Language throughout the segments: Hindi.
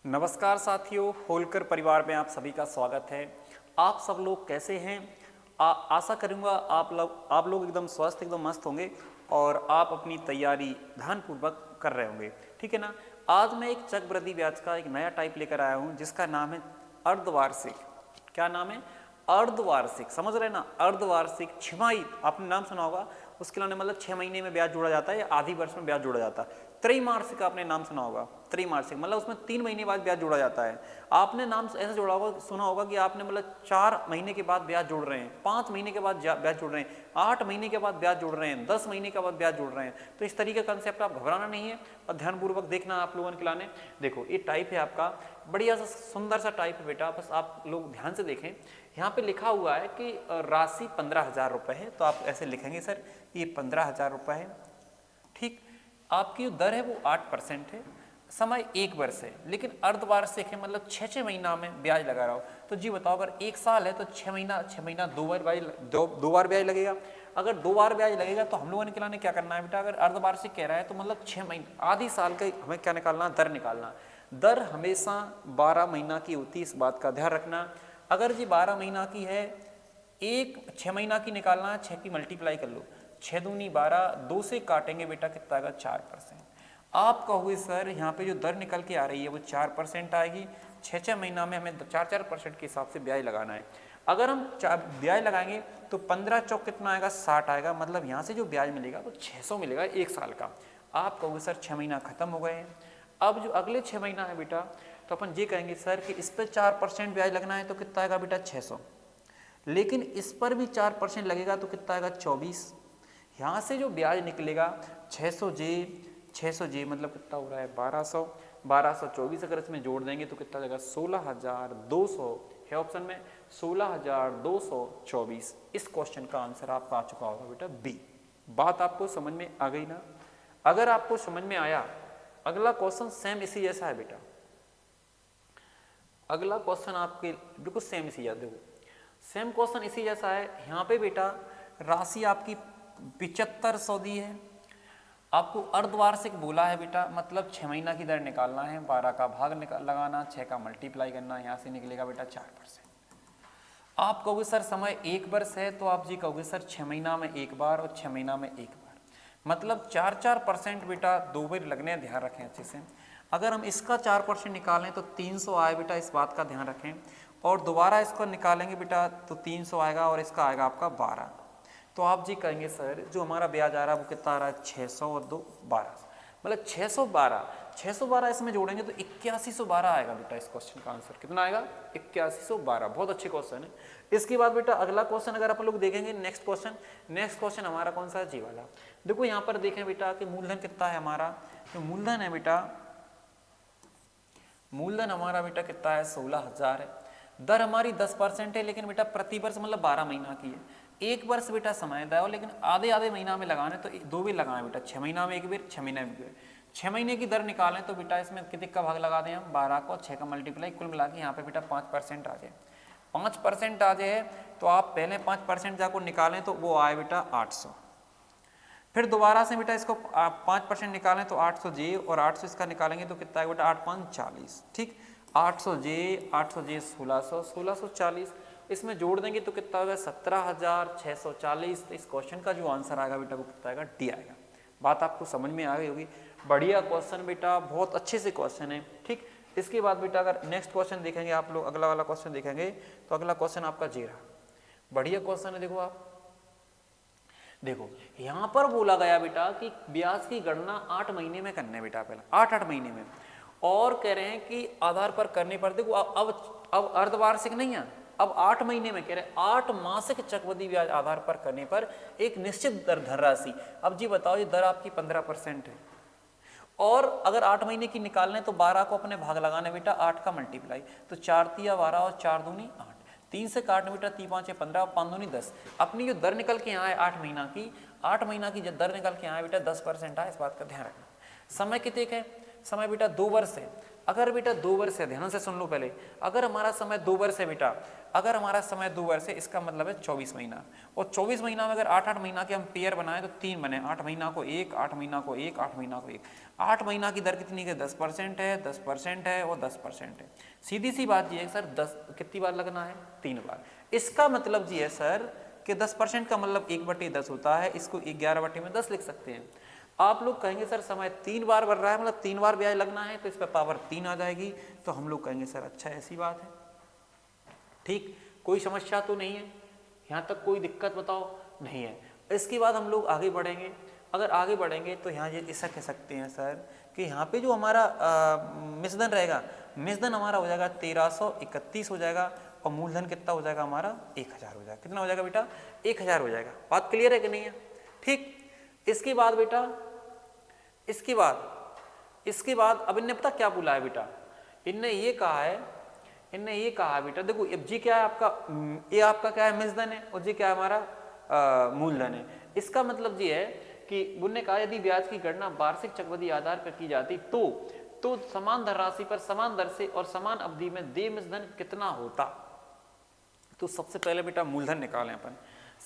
नमस्कार साथियों, होलकर परिवार में आप सभी का स्वागत है। आप सब लोग कैसे हैं? आशा करूंगा आप लोग एकदम स्वस्थ एकदम मस्त होंगे और आप अपनी तैयारी ध्यानपूर्वक कर रहे होंगे, ठीक है ना। आज मैं एक चक्रवृद्धि ब्याज का एक नया टाइप लेकर आया हूं जिसका नाम है अर्धवार्षिक। क्या नाम है? अर्धवार्षिक। समझ रहे हैं ना? अर्धवार्षिक छमाही आपने नाम सुना होगा। उसके अलावा मतलब 6 महीने में ब्याज जोड़ा जाता है या आधी वर्ष में ब्याज जोड़ा जाता है। त्रैमासिक आपने नाम सुना होगा। त्रैमासिक मतलब उसमें 3 महीने बाद ब्याज जोड़ा जाता है। आपने नाम ऐसे जोड़ा होगा, सुना होगा कि आपने मतलब 4 महीने के बाद ब्याज जोड़ रहे हैं, 5 महीने के बाद ब्याज जोड़ रहे हैं, 8 महीने के बाद ब्याज जोड़ रहे हैं, 10 महीने के बाद ब्याज जोड़ रहे हैं। तो इस तरीके का कंसेप्ट आप घबराना नहीं है और ध्यानपूर्वक देखना आप लोगों के लाने। देखो ये टाइप है आपका, बढ़िया सा सुंदर सा टाइप है बेटा, बस आप लोग ध्यान से देखें। यहाँ पे लिखा हुआ है कि राशि 15,000 रुपये है, तो आप ऐसे लिखेंगे सर ये 15,000 रुपये है, ठीक। आपकी जो दर है वो 8% है, समय 1 वर्ष है, लेकिन अर्धवार्षिक है मतलब 6 महीना में ब्याज लगा रहा हो। तो जी बताओ, अगर 1 साल है तो 6 महीना 2 बार ब्याज लगेगा। अगर 2 बार ब्याज लगेगा तो हम लोगों ने निकालने क्या करना है बेटा? अगर अर्धवार्षिक कह रहा है तो मतलब 6 महीने आधी साल का हमें क्या निकालना? दर निकालना। दर हमेशा 12 महीना की होती है, इस बात का ध्यान रखना। अगर जी 12 महीना की है, 6 महीना की निकालना है, 6 की मल्टीप्लाई कर लो, 6 दूनी 12, 2 से काटेंगे बेटा कितना आएगा? 4%। आप कहोगे सर यहाँ पे जो दर निकल के आ रही है वो 4% आएगी, 6 महीना में हमें 4% के हिसाब से ब्याज लगाना है। अगर हम ब्याज लगाएंगे तो 15 चौक कितना आएगा? 60 आएगा। मतलब यहाँ से जो ब्याज मिलेगा वो 600 मिलेगा 1 साल का। आप कहोगे सर 6 महीना खत्म हो गए हैं, अब जो अगले 6 महीना है बेटा, तो अपन ये कहेंगे सर कि इस पर 4% ब्याज लगना है तो कितना आएगा बेटा? 600। लेकिन इस पर भी 4% लगेगा तो कितना आएगा? 24। यहाँ से जो ब्याज निकलेगा 600 जे मतलब कितना हो रहा है? 1200, 1224 अगर इसमें जोड़ देंगे तो कितना जाएगा? 16,200 है ऑप्शन में, 16,224। इस क्वेश्चन का आंसर आपका आ चुका होगा बेटा बी। बात आपको समझ में आ गई ना? अगर आपको समझ में आया, अगला क्वेश्चन सेम इसी जैसा है बेटा। अगला क्वेश्चन आपके बिल्कुल सेम इसी जैसा, देखो सेम क्वेश्चन इसी जैसा है। यहाँ पे बेटा राशि आपकी 7500 दी है, आपको अर्धवार्षिक बोला है बेटा, मतलब 6 महीना की दर निकालना है, 12 का भाग लगाना, 6 का मल्टीप्लाई करना, यहाँ से निकलेगा बेटा 4%। आप कहोगे सर समय 1 वर्ष है, तो आप जी कहोगे सर 6 महीना में 1 बार और 6 महीना में 1 बार, मतलब 4% बेटा 2 बार लगने, ध्यान रखें अच्छे से। अगर हम इसका 4% निकालें तो 300 आए बेटा, इस बात का ध्यान रखें। और दोबारा इसको निकालेंगे बेटा तो 300 आएगा और इसका आएगा आपका 12। तो आप जी कहेंगे सर जो हमारा ब्याज आ रहा है वो कितना आ रहा है? 600 और 2 12, मतलब 612 इसमें जोड़ेंगे तो 8112 आएगा बेटा। इस क्वेश्चन का आंसर कितना आएगा? 8112। बहुत अच्छे क्वेश्चन है। इसके बाद बेटा अगला क्वेश्चन अगर अपन लोग देखेंगे, नेक्स्ट क्वेश्चन हमारा कौन सा है? जी वाला। देखो यहाँ पर देखें बेटा कि मूलधन कितना है हमारा, तो मूलधन है बेटा, मूलधन हमारा बेटा कितना है? 16,000 है। दर हमारी 10% है, लेकिन बेटा प्रति वर्ष मतलब 12 महीना की है। 1 वर्ष बेटा समय दो, लेकिन आधे महीना में लगाने तो 2 भी लगाए बेटा, 6 महीना में 1 बार, 6 महीने में 1 बार। 6 महीने की दर निकालें तो बेटा इसमें कितने का भाग लगा दें हम? 12 को 6 का मल्टीप्लाई, कुल मिला के यहाँ पे बेटा 5% आ जाए। 5% आ जाए तो आप पहले 5% जाकर निकालें तो वो आए बेटा 800। फिर दोबारा से बेटा इसको 5% निकालें तो 800 जे, और 800 इसका निकालेंगे तो कितना है बेटा? 8 5 40, ठीक। 800 जे 1600, 1640 इसमें जोड़ देंगे तो कितना होगा? 17,640। इस क्वेश्चन का जो आंसर आएगा बेटा वो कितना आएगा? डी आएगा। बात आपको समझ में आ गई होगी। बढ़िया क्वेश्चन बेटा, बहुत अच्छे से क्वेश्चन है, ठीक। इसके बाद बेटा अगर नेक्स्ट क्वेश्चन देखेंगे आप लोग, अगला वाला क्वेश्चन देखेंगे तो अगला क्वेश्चन आपका जी रहा, बढ़िया क्वेश्चन है। देखो आप देखो यहां पर बोला गया बेटा कि ब्याज की गणना 8 महीने में करने बेटा, पहले 8 महीने में, और कह रहे हैं कि आधार पर करने पर, देखो अब अर्धवार्षिक नहीं है, अब 8 महीने में कह रहे हैं 8 मासिक चक्रवृद्धि ब्याज आधार पर करने पर एक निश्चित दर धनराशि। अब जी बताओ, ये दर आपकी 15% है, और अगर 8 महीने की निकालने तो 12 को अपने भाग लगाने बेटा, 8 का मल्टीप्लाई, तो 4 तिया 12 और 4 दूनी 8, 3 से काटने बेटा, 3 5 15, 5 दूनी 10। अपनी जो दर निकल के यहाँ है 8 महीना की, 8 महीना की जब दर निकल के यहाँ है बेटा 10% है, इस बात का ध्यान रखना। समय कितने है? समय बेटा 2 वर्ष है। अगर बेटा 2 वर्ष है, ध्यान से सुन लो पहले, अगर हमारा समय 2 वर्ष है बेटा, अगर हमारा समय 2 वर्ष है, इसका मतलब है 24 महीना। और 24 महीना में अगर 8-8 महीना के हम पेयर बनाए तो 3 बने, 8 महीना को 1, 8 महीना को 1, 8 महीना को 1। 8 महीना की दर कितनी है? 10% है, 10% है और 10% है। सीधी सी बात ये है सर, 10 कितनी बार लगना है? 3 बार। इसका मतलब ये है सर कि 10% का मतलब 1/10 होता है, इसको 11/10 लिख सकते हैं। आप लोग कहेंगे सर समय 3 बार बढ़ रहा है, मतलब 3 बार ब्याज लगना है, तो इस पर पावर 3 आ जाएगी। तो हम लोग कहेंगे सर अच्छा ऐसी बात है, ठीक, कोई समस्या तो नहीं है, यहाँ तक कोई दिक्कत बताओ नहीं है। इसके बाद हम लोग आगे बढ़ेंगे। अगर आगे बढ़ेंगे तो यहाँ ये ऐसा कह सकते हैं सर कि यहाँ पे जो हमारा मिसधन रहेगा, मिसधन हमारा हो जाएगा 1331 हो जाएगा, और मूलधन कितना हो जाएगा हमारा? 1000 हो जाएगा। कितना हो जाएगा बेटा? 1000 हो जाएगा। बात क्लियर है कि नहीं है? ठीक। इसके बाद बेटा, इसके बाद अब इनने पता क्या बोला है बेटा, इनने ये कहा है बेटा, देखो अब जी क्या है आपका, ये आपका क्या है? मिसधन है, और जी क्या है? हमारा मूलधन है। इसका मतलब ये है कि उन्होंने कहा यदि ब्याज की गणना वार्षिक चक्रवृद्धि आधार पर की जाती तो समान धनराशि पर समान दर से और समान अवधि में देय मिसधन कितना होता। तो सबसे पहले बेटा मूलधन निकालें अपन।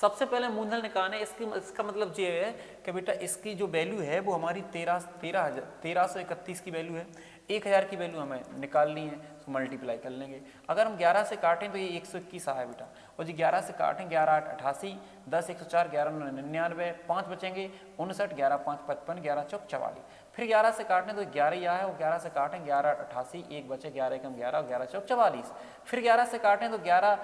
सबसे पहले मूलधन निकालने, इसका मतलब ये है कि बेटा इसकी जो वैल्यू है वो हमारी 1331 की वैल्यू है। 1000 की वैल्यू हमें निकालनी है, तो मल्टीप्लाई कर लेंगे। अगर हम 11 से काटें तो ये 121 आया बेटा, और जी 11 से काटें 11 8 88, 10 104, 11 9 99, 5 बचेंगे 59, 11 5 55, 11 चौक 44। फिर 11 से काटें तो 11 ही आया, और 11 से काटें 11 8 88, 1 बचे 11 1 11, और 11 चौक 44। फिर 11 से काटें तो 11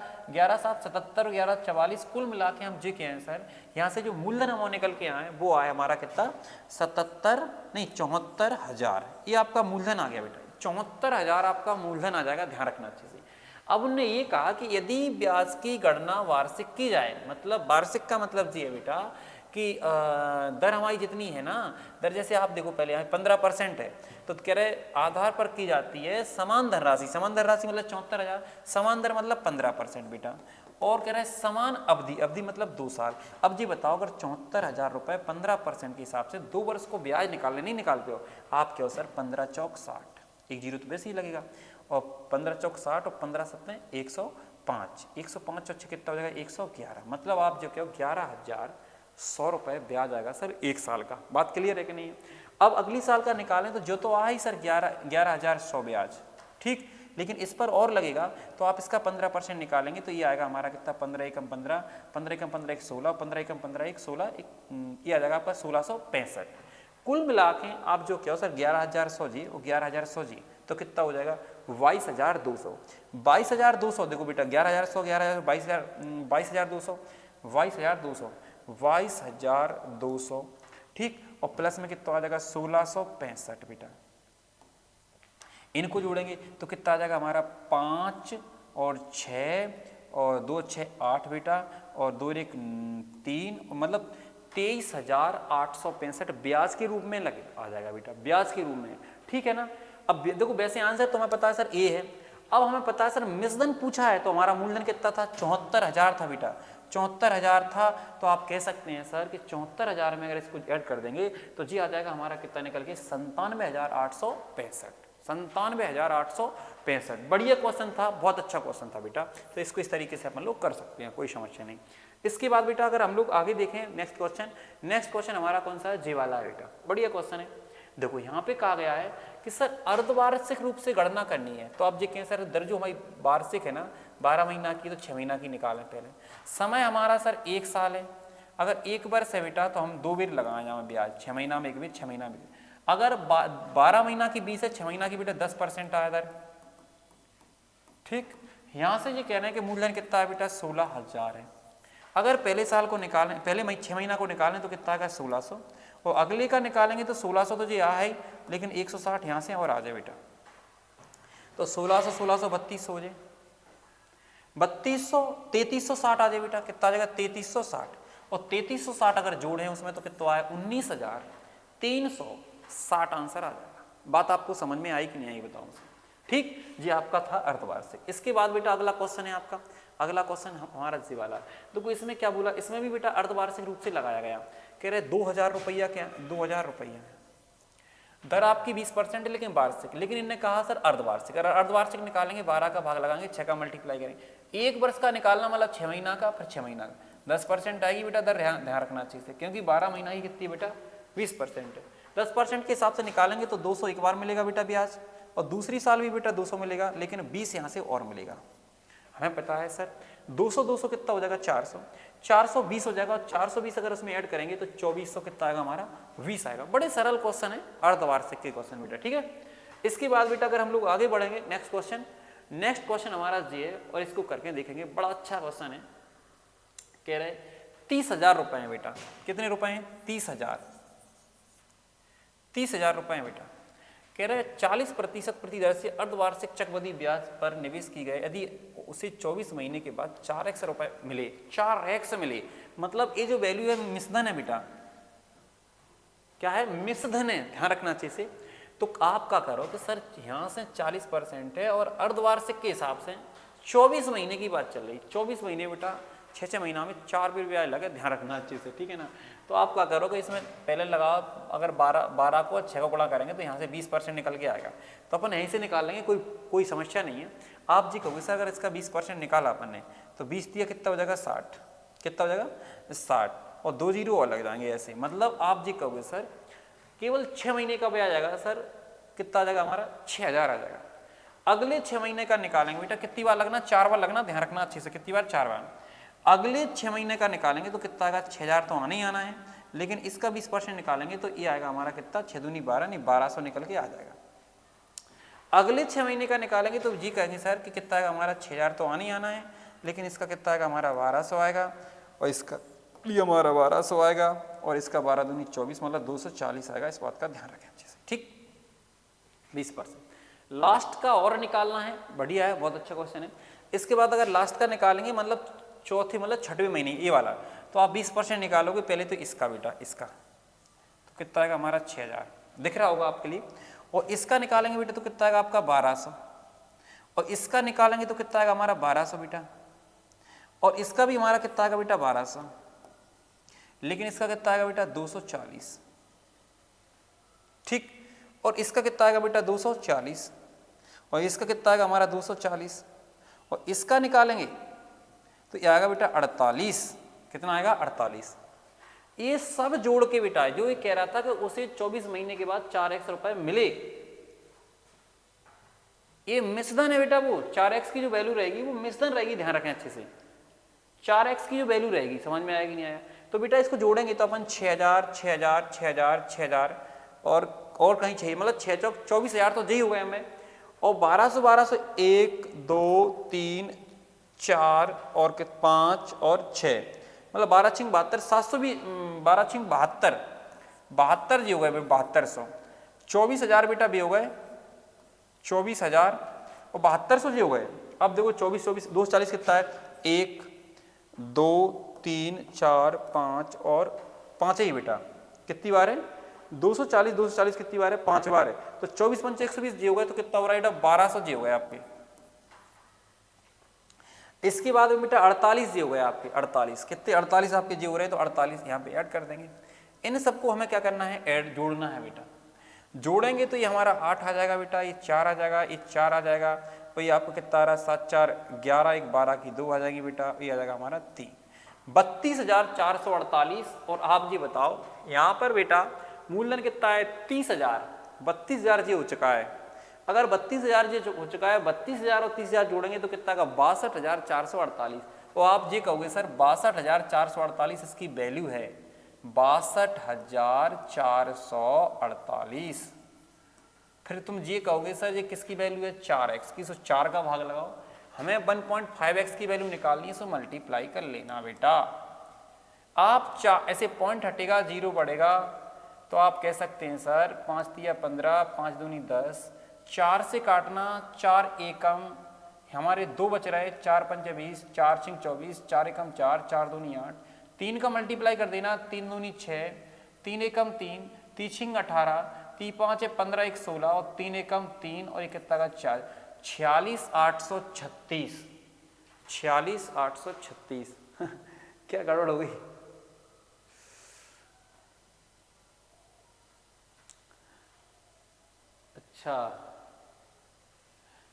7 77, 11 44, कुल मिला के हम जी के हैं सर, यहाँ से जो मूलधन हम निकल के आए वो आया हमारा कितना? 74,000। ये आपका मूलधन आ गया बेटा, 74,000 आपका मूलधन आ जाएगा, ध्यान रखना अच्छे से। अब उन्होंने ये कहा कि यदि ब्याज की गणना वार्षिक की जाए, मतलब वार्षिक का मतलब ये है बेटा कि दर हमारी जितनी है ना, दर जैसे आप देखो पहले यहाँ 15% है, तो कह रहे आधार पर की जाती है समान धनराशि, समान धनराशि मतलब 74,000, समान दर मतलब 15% बेटा, और कह रहे हैं समान अवधि, अवधि मतलब 2 साल। अब जी बताओ अगर 74,000 रुपये 15% के हिसाब से 2 वर्ष को ब्याज निकालने नहीं निकालते हो आप, क्या हो सर? 15 चौक 60, एक जीरो तो वैसे ही लगेगा, और 15 चौक 60 और 15 सत्ते 105, 105 चौक कितना हो जाएगा? 111। मतलब आप जो क्या 11,100 रुपये ब्याज आएगा सर 1 साल का। बात क्लियर है कि नहीं? अब अगली साल का निकालें तो जो तो आ ही सर 11,100 ब्याज, ठीक, लेकिन इस पर और लगेगा, तो आप इसका 15% निकालेंगे तो ये आएगा हमारा कितना? 15 एकम 15, 15 एकम 15 1 16, 15 एकम 15 1 16, ये आ जाएगा आपका 1665। कुल मिला के आप जो क्या हो सर 11,100 जी और 11,100 जी, तो कितना हो जाएगा? 22,200। 22,200 देखो बेटा, 11,100 11,000 22,200 22,200 22,200, ठीक, और प्लस में कितना आ जाएगा? 1665 बेटा। इनको जोड़ेंगे तो कितना आ जाएगा हमारा? 5 और 6 और 2 6 8 बेटा, और 2 1 3, मतलब 23,865 ब्याज के रूप में लगे आ जाएगा बेटा, ब्याज के रूप में, ठीक है ना। अब देखो वैसे आंसर तो हमें पता है सर ए है, अब हमें पता है सर मिसधन पूछा है, तो हमारा मूलधन कितना था? 74,000 था बेटा, 74,000 था, तो आप कह सकते हैं सर कि 74,000 में अगर इसको ऐड कर देंगे तो जी आ जाएगा हमारा कितना निकल के? 97,865, 97,865। बढ़िया क्वेश्चन था, बहुत अच्छा क्वेश्चन था बेटा, तो इसको इस तरीके से अपन लोग कर सकते हैं, कोई समस्या नहीं। इसके बाद बेटा अगर हम लोग आगे देखें नेक्स्ट क्वेश्चन हमारा कौन सा है? जी वाला है बेटा, बढ़िया क्वेश्चन है। देखो यहाँ पे कहा गया है कि सर अर्धवार्षिक रूप से गणना करनी है, तो आप ये कहें सर दर जो हमारी वार्षिक है ना 12 महीना की, तो 6 महीना की निकालें पहले। समय हमारा सर 1 साल है, अगर 1 वर्ष है बेटा तो हम 2 बार लगाएं यहाँ ब्याज, 6 महीना में 1 बार, 6 महीना में। अगर 12 महीना की 20 है, 6 महीना की बेटा 10% आया दर, ठीक। यहाँ से ये कह रहे हैं कि मूलधन कितना है बेटा? 16,000 है। अगर पहले साल को निकालें, पहले 6 महीना को निकालें तो कितना आएगा? 1600, और अगले का निकालेंगे तो 1600 तो जी आ है, लेकिन 160 यहाँ से और आ जाए बेटा, तो 1600 1600 3200 हो जाए, 3200 3360 आ जाए बेटा, कितना आ जाएगा? 3360, और 3360 अगर जोड़े उसमें तो कितना आया? 19,360 आंसर आ जाएगा। बात आपको समझ में आई कि नहीं आई बताओ मुझे, ठीक जी। आपका था अर्धवार्षिक। इसके बाद बेटा अगला क्वेश्चन है आपका, अगला क्वेश्चन हमारा जी वाला। देखो इसमें क्या बोला, इसमें भी बेटा अर्धवार्षिक रूप से लगाया गया, कह रहे 2,000 रुपया, क्या 2,000 रुपया, दर आपकी 20% है लेकिन वार्षिक, लेकिन इनने कहा सर अर्धवार्षिक। अगर अर्धवार्षिक निकालेंगे 12 का भाग लगाएंगे 6 का मल्टीप्लाई करेंगे, एक वर्ष का निकालना मतलब 6 महीना का, फिर 6 महीना का 10% आएगी बेटा दर, ध्यान रखना चाहिए, क्योंकि 12 महीना ही कितनी बेटा 20% है। 10% के हिसाब से निकालेंगे तो 200 एक बार मिलेगा बेटा ब्याज, और दूसरी साल भी बेटा 200 मिलेगा, लेकिन 20 यहाँ से और मिलेगा। हमें पता है सर 200 कितना हो जाएगा 400, 420 हो जाएगा, और 420 अगर उसमें ऐड करेंगे तो 2400 कितना आएगा हमारा 20 आएगा। बड़े सरल क्वेश्चन है, अर्धवार्षिक के क्वेश्चन बेटा, ठीक है। इसके बाद बेटा अगर हम लोग आगे बढ़ेंगे, नेक्स्ट क्वेश्चन हमारा ये है, और इसको करके देखेंगे, बड़ा अच्छा क्वेश्चन है। कह रहे 30,000 रुपए है बेटा, कितने रुपए हैं 30,000 रुपए है बेटा। कह रहे 40% प्रतिदर से अर्धवार्षिक चक्रवृद्धि ब्याज पर निवेश की गए, यदि उसे 24 महीने के बाद 4x रुपए मिले, 4x मिले, मतलब ये जो वैल्यू है मिश्रधन है बेटा, क्या है मिश्रधन है, ध्यान रखना चाहिए से। तो आप क्या करो कि सर यहाँ से 40% है और अर्धवार्षिक के हिसाब से 24 महीने की बात चल रही, 24 महीने बेटा 6 महीना में 4 भी ब्याज लगे, ध्यान रखना अच्छे से, ठीक है ना। तो आप क्या करोगे इसमें पहले लगाओ, अगर 12 को 6 को गुणा करेंगे तो यहाँ से 20% निकल के आएगा, तो अपन यहीं से निकाल लेंगे, कोई समस्या नहीं है। आप जी कहोगे सर अगर इसका 20% निकाला अपन ने तो 20 दिया कितना हो जाएगा 60, कितना हो जाएगा 60, और 2 जीरो और लग जाएंगे ऐसे, मतलब आप जी कहोगे सर केवल 6 महीने का ब्याज आएगा सर, कितना आ जाएगा हमारा 6,000 आ जाएगा। अगले 6 महीने का निकालेंगे बेटा, कितनी बार लगना 4 बार लगना, ध्यान रखना अच्छे से, कितनी बार 4 बार। अगले 6 महीने का निकालेंगे तो कितना आएगा 6,000 तो आना ही आना है, लेकिन इसका 20% निकालेंगे तो ये आएगा हमारा कितना 6 दूनी 12, नहीं 1200 निकल के आ जाएगा। अगले 6 महीने का निकालेंगे तो जी कहेंगे सर कि कितना आएगा हमारा 6,000 तो आना ही आना है, लेकिन इसका कितना आएगा हमारा 1200 आएगा, और इसका लिए हमारा 1200 आएगा, और इसका 12 दूनी 24 मतलब 240 आएगा। इस बात का ध्यान रखें अच्छे से, ठीक। 20% लास्ट का और निकालना है, बढ़िया है, बहुत अच्छा क्वेश्चन है। इसके बाद अगर लास्ट का निकालेंगे मतलब चौथे मतलब 6वें महीने ये वाला, तो आप 20% निकालोगे पहले तो इसका बेटा, इसका तो कितना आएगा हमारा 6,000 दिख रहा होगा आपके लिए, और इसका निकालेंगे बेटा तो कितना आएगा आपका 1200, और इसका निकालेंगे तो कितना आएगा हमारा 1200 बेटा, और इसका भी हमारा कितना आएगा बेटा 1200, लेकिन इसका कितना आएगा बेटा 240, ठीक, और इसका कितना आएगा बेटा 240, और इसका कितना आएगा हमारा 240, और इसका निकालेंगे तो ये आएगा बेटा 48, कितना आएगा 48। ये सब जोड़ के बेटा जो ये कह रहा था कि उसे 24 महीने के बाद 4x रुपए मिले, ये मिश्रधन है बेटा, वो 4x की जो वैल्यू रहेगी वो मिश्रधन रहेगी, ध्यान रखें अच्छे से, 4x की जो वैल्यू रहेगी, समझ में आएगी नहीं आया। तो बेटा इसको जोड़ेंगे तो अपन 6,000 6,000 6,000 6,000 और कहीं चाहिए, मतलब 6 चौक 24,000 तो यही हो गए हमें, और 1200 1200 1 2 3 4 और 5 और 6 मतलब 12 छिंग 72, 700 भी 12 छिंग 72 जी हो गए 7200, 24,000 बेटा भी हो गए 24,000 और 7200 जी हो गए। अब देखो 24 240 कितना है 1 2 3 4 5 और 5 ही बेटा, कितनी बार है 240 कितनी बार है 5 बार है, तो 24 5 120 जी हो गए, तो कितना हो रहा है बेटा 1200 जी हो गए आपके। इसके बाद में बेटा 48 जी हो गए आपके, 48 कितने 48 आपके जी हो रहे हैं, तो 48 यहाँ पे ऐड कर देंगे। इन सबको हमें क्या करना है ऐड जोड़ना है बेटा, जोड़ेंगे तो ये हमारा 8 आ जाएगा बेटा, ये 4 आ जाएगा, ये 4 आ जाएगा, तो ये आपको कितना आ रहा है 7 4 11 1 12 की 2 आ जाएगी बेटा, ये आ जाएगा हमारा 3 32,448। और आप जी बताओ यहाँ पर बेटा मूलधन कितना है 30,000, 32,000 जी हो चुका है। अगर 32,000 जी हो चुका है, 32,000 और 30,000 जोड़ेंगे तो कितना का 62,448। तो आप जी कहोगे सर 62,448 इसकी वैल्यू है, 62,448। फिर तुम ये कहोगे सर ये किसकी वैल्यू है 4x की, सो 4 का भाग लगाओ, हमें 1.5x की वैल्यू निकालनी है, सो मल्टीप्लाई कर लेना बेटा। आप ऐसे पॉइंट हटेगा 0 बढ़ेगा, तो आप कह सकते हैं सर 5 तिया 15 5 दूनी 10, 4 से काटना 4 एकम हमारे 2 बच रहे, 4 पंचे 20 4 छिंग 24 4 एकम 4 4 दूनी 8, 3 का मल्टीप्लाई कर देना 3 दूनी 6 3 एकम 3 3 छिंग 18 3 5 15 1 16 और 3 एकम 3 और 1 कितना का 4 46,836 46,836 क्या गड़बड़ हो गई। अच्छा,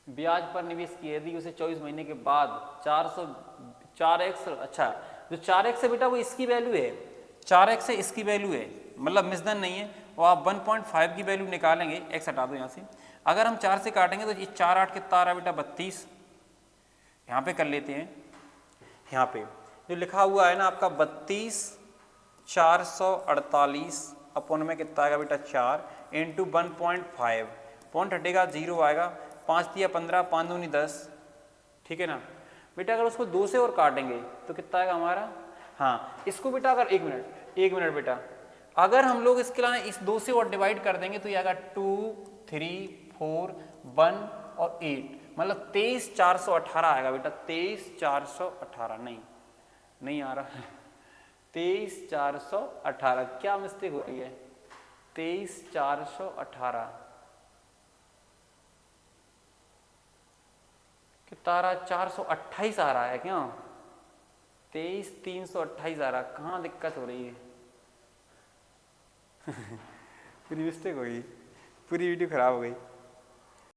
ब्याज पर निवेश की यदि उसे 24 महीने के बाद 4x, अच्छा जो 4x है बेटा वो इसकी वैल्यू है, 4x है इसकी वैल्यू है, मतलब मिसदन नहीं है। और आप 1.5 की वैल्यू निकालेंगे, x हटा दो यहाँ से, अगर हम 4 से काटेंगे तो ये 4 8 कितना आ रहा है बेटा 32। यहाँ पे कर लेते हैं, यहाँ पे जो लिखा हुआ है ना आपका 32 448 अपॉन में कितना आएगा बेटा 4 इंटू 1.5, पॉइंट हटेगा 0 आएगा, 5 दिया 15, 5 दूनी 10, ठीक है ना बेटा। अगर उसको 2 से और काटेंगे तो कितना आएगा हमारा, हाँ इसको बेटा अगर एक मिनट बेटा, अगर हम लोग इसके अलावा इस 2 से और डिवाइड कर देंगे तो ये आएगा 2 3 4 1 और 8, मतलब 23 418 आएगा बेटा, 23 418 नहीं आ रहा 23 418, क्या मिस्टेक हो रही है, 23 418 कितना आ रहा है, 428 आ रहा है क्या, 23 328 आ रहा, कहाँ दिक्कत हो रही है पूरी मिस्टेक हो गई, पूरी वीडियो खराब हो गई।